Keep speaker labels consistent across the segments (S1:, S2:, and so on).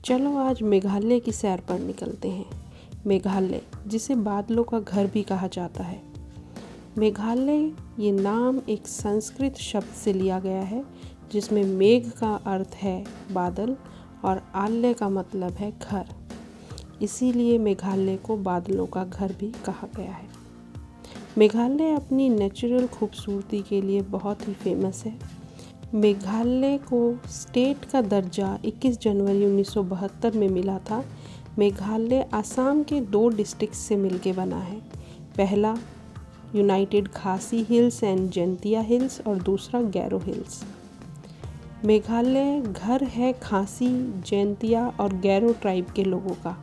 S1: चलो आज मेघालय की सैर पर निकलते हैं। मेघालय, जिसे बादलों का घर भी कहा जाता है। मेघालय ये नाम एक संस्कृत शब्द से लिया गया है, जिसमें मेघ का अर्थ है बादल और आल्य का मतलब है घर। इसीलिए मेघालय को बादलों का घर भी कहा गया है। मेघालय अपनी नेचुरल खूबसूरती के लिए बहुत ही फेमस है। मेघालय को स्टेट का दर्जा 21 जनवरी 1972 में मिला था। मेघालय असम के 2 डिस्ट्रिक्ट से मिलके बना है। पहला यूनाइटेड खासी हिल्स एंड जैंतिया हिल्स और दूसरा गैरो हिल्स। मेघालय घर है खासी, जैंतिया और गैरो ट्राइब के लोगों का।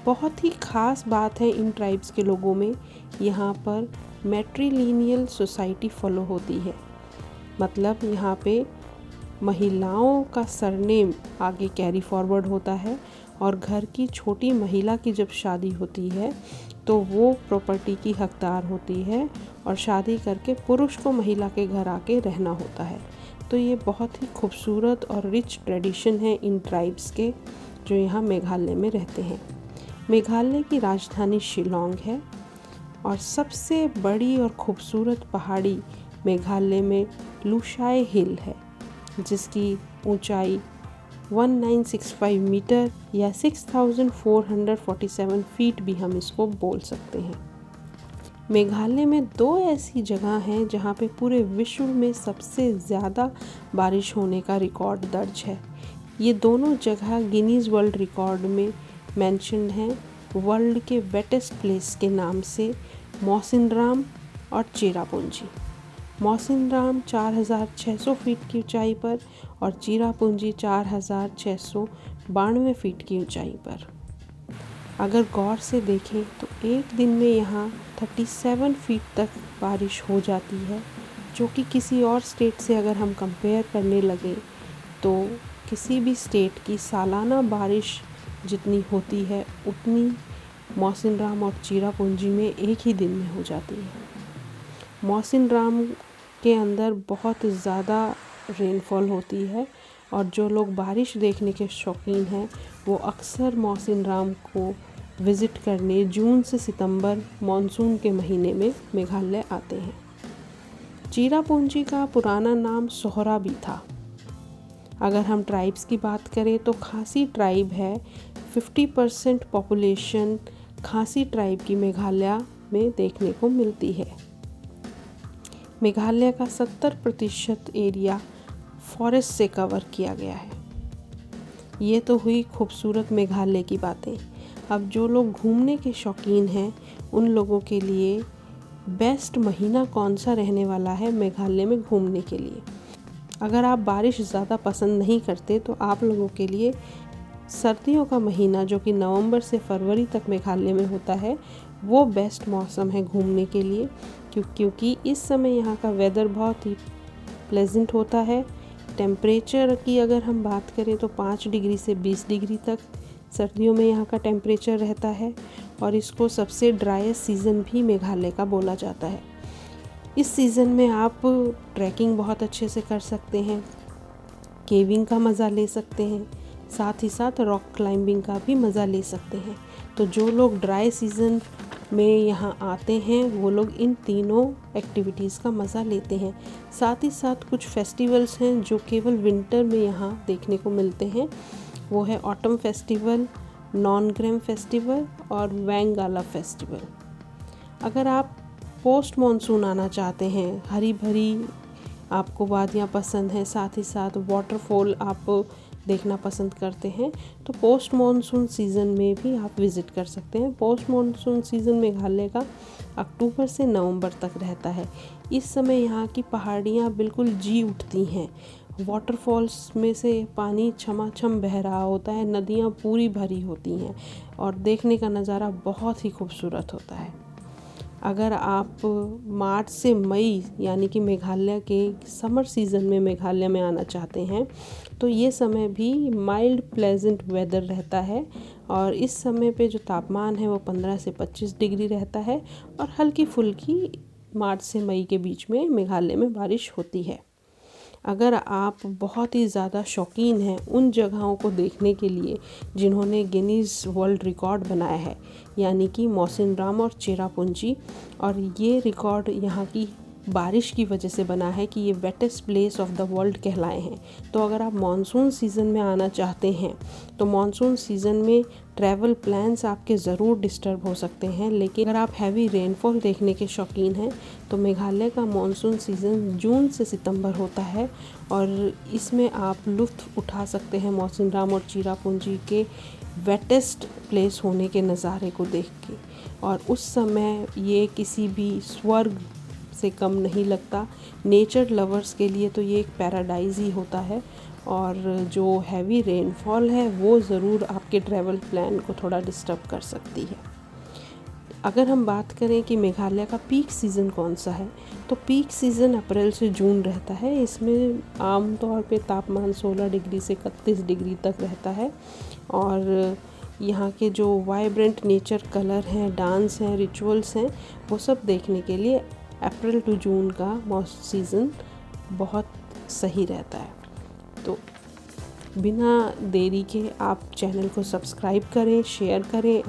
S1: बहुत ही ख़ास बात है इन ट्राइब्स के लोगों में, यहाँ पर मैट्रिलिनियल सोसाइटी फॉलो होती है। मतलब यहाँ पे महिलाओं का सरनेम आगे कैरी फॉरवर्ड होता है और घर की छोटी महिला की जब शादी होती है तो वो प्रॉपर्टी की हकदार होती है और शादी करके पुरुष को महिला के घर आके रहना होता है। तो ये बहुत ही खूबसूरत और रिच ट्रेडिशन है इन ट्राइब्स के जो यहाँ मेघालय में रहते हैं। मेघालय की राजधानी शिलोंग है और सबसे बड़ी और खूबसूरत पहाड़ी मेघालय में लुशाई हिल है, जिसकी ऊंचाई 1965 मीटर या 6447 फीट भी हम इसको बोल सकते हैं। मेघालय में 2 ऐसी जगह हैं जहां पे पूरे विश्व में सबसे ज़्यादा बारिश होने का रिकॉर्ड दर्ज है। ये दोनों जगह गिनीज़ वर्ल्ड रिकॉर्ड में मेंशन्ड हैं वर्ल्ड के वेटेस्ट प्लेस के नाम से, मौसिनराम और चेरापूंजी। मौसिनराम 4600 फीट की ऊंचाई पर और चेरापूंजी 4692 फीट की ऊंचाई पर। अगर गौर से देखें तो एक दिन में यहाँ 37 फीट तक बारिश हो जाती है, जो कि किसी और स्टेट से अगर हम कंपेयर करने लगे तो किसी भी स्टेट की सालाना बारिश जितनी होती है उतनी मौसिनराम और चेरापूंजी में एक ही दिन में हो जाती है। मौसिनराम के अंदर बहुत ज़्यादा रेनफॉल होती है और जो लोग बारिश देखने के शौकीन हैं वो अक्सर मौसिनराम को विज़िट करने जून से सितंबर मानसून के महीने में मेघालय आते हैं। चेरापूंजी का पुराना नाम सोहरा भी था। अगर हम ट्राइब्स की बात करें तो खासी ट्राइब है। 50% पॉपुलेशन खासी ट्राइब की मेघालय में देखने को मिलती है। मेघालय का 70% एरिया फॉरेस्ट से कवर किया गया है। ये तो हुई खूबसूरत मेघालय की बातें। अब जो लोग घूमने के शौकीन हैं उन लोगों के लिए बेस्ट महीना कौन सा रहने वाला है मेघालय में घूमने के लिए। अगर आप बारिश ज़्यादा पसंद नहीं करते तो आप लोगों के लिए सर्दियों का महीना जो कि नवंबर से फरवरी तक मेघालय में होता है वो बेस्ट मौसम है घूमने के लिए, क्योंकि इस समय यहाँ का वेदर बहुत ही प्लेजेंट होता है। टेम्परेचर की अगर हम बात करें तो 5 डिग्री से 20 डिग्री तक सर्दियों में यहाँ का टेम्परेचर रहता है और इसको सबसे ड्राइएस्ट सीज़न भी मेघालय का बोला जाता है। इस सीज़न में आप ट्रैकिंग बहुत अच्छे से कर सकते हैं, केविंग का मज़ा ले सकते हैं, साथ ही साथ रॉक क्लाइंबिंग का भी मज़ा ले सकते हैं। तो जो लोग ड्राई सीज़न में यहाँ आते हैं वो लोग इन तीनों एक्टिविटीज़ का मज़ा लेते हैं। साथ ही साथ कुछ फेस्टिवल्स हैं जो केवल विंटर में यहाँ देखने को मिलते हैं। वो है ऑटम फेस्टिवल, नॉनग्रेम फेस्टिवल और वैंगाला फेस्टिवल। अगर आप पोस्ट मॉनसून आना चाहते हैं, हरी भरी आपको वादियाँ पसंद हैं, साथ ही साथ वाटरफॉल आप देखना पसंद करते हैं, तो पोस्ट मॉनसून सीज़न में भी आप विज़िट कर सकते हैं। पोस्ट मॉनसून सीज़न मेघालय का अक्टूबर से नवंबर तक रहता है। इस समय यहाँ की पहाड़ियाँ बिल्कुल जी उठती हैं। वाटरफॉल्स में से पानी छमाछम बह रहा होता है, नदियाँ पूरी भरी होती हैं और देखने का नज़ारा बहुत ही खूबसूरत होता है। अगर आप मार्च से मई यानी कि मेघालय के समर सीज़न में मेघालय में आना चाहते हैं तो ये समय भी माइल्ड प्लेजेंट वेदर रहता है और इस समय पे जो तापमान है वो 15 से 25 डिग्री रहता है और हल्की फुल्की मार्च से मई के बीच में मेघालय में बारिश होती है। अगर आप बहुत ही ज़्यादा शौकीन हैं उन जगहों को देखने के लिए जिन्होंने गिनीज़ वर्ल्ड रिकॉर्ड बनाया है, यानी कि मौसिनराम और चेरापूंजी, और ये रिकॉर्ड यहाँ की बारिश की वजह से बना है कि ये wettest place of the world कहलाए हैं। तो अगर आप मानसून सीज़न में आना चाहते हैं तो मानसून सीज़न में ट्रैवल प्लान्स आपके ज़रूर डिस्टर्ब हो सकते हैं, लेकिन अगर आप हैवी रेनफॉल देखने के शौकीन हैं तो मेघालय का मानसून सीज़न जून से सितंबर होता है और इसमें आप लुत्फ़ उठा सकते हैं मौसिनराम और चेरापूंजी के वेटेस्ट प्लेस होने के नज़ारे को देख के। और उस समय ये किसी भी स्वर्ग से कम नहीं लगता। नेचर लवर्स के लिए तो ये एक पैराडाइज ही होता है, और जो हैवी रेनफॉल है वो ज़रूर आपके ट्रैवल प्लान को थोड़ा डिस्टर्ब कर सकती है। अगर हम बात करें कि मेघालय का पीक सीज़न कौन सा है, तो पीक सीज़न अप्रैल से जून रहता है। इसमें आमतौर पे तापमान 16 डिग्री से 31 डिग्री तक रहता है, और यहाँ के जो वाइब्रेंट नेचर कलर हैं, डांस हैं, रिचुअल्स हैं, वो सब देखने के लिए अप्रैल टू जून का सीज़न बहुत सही रहता है। तो बिना देरी के आप चैनल को सब्सक्राइब करें, शेयर करें।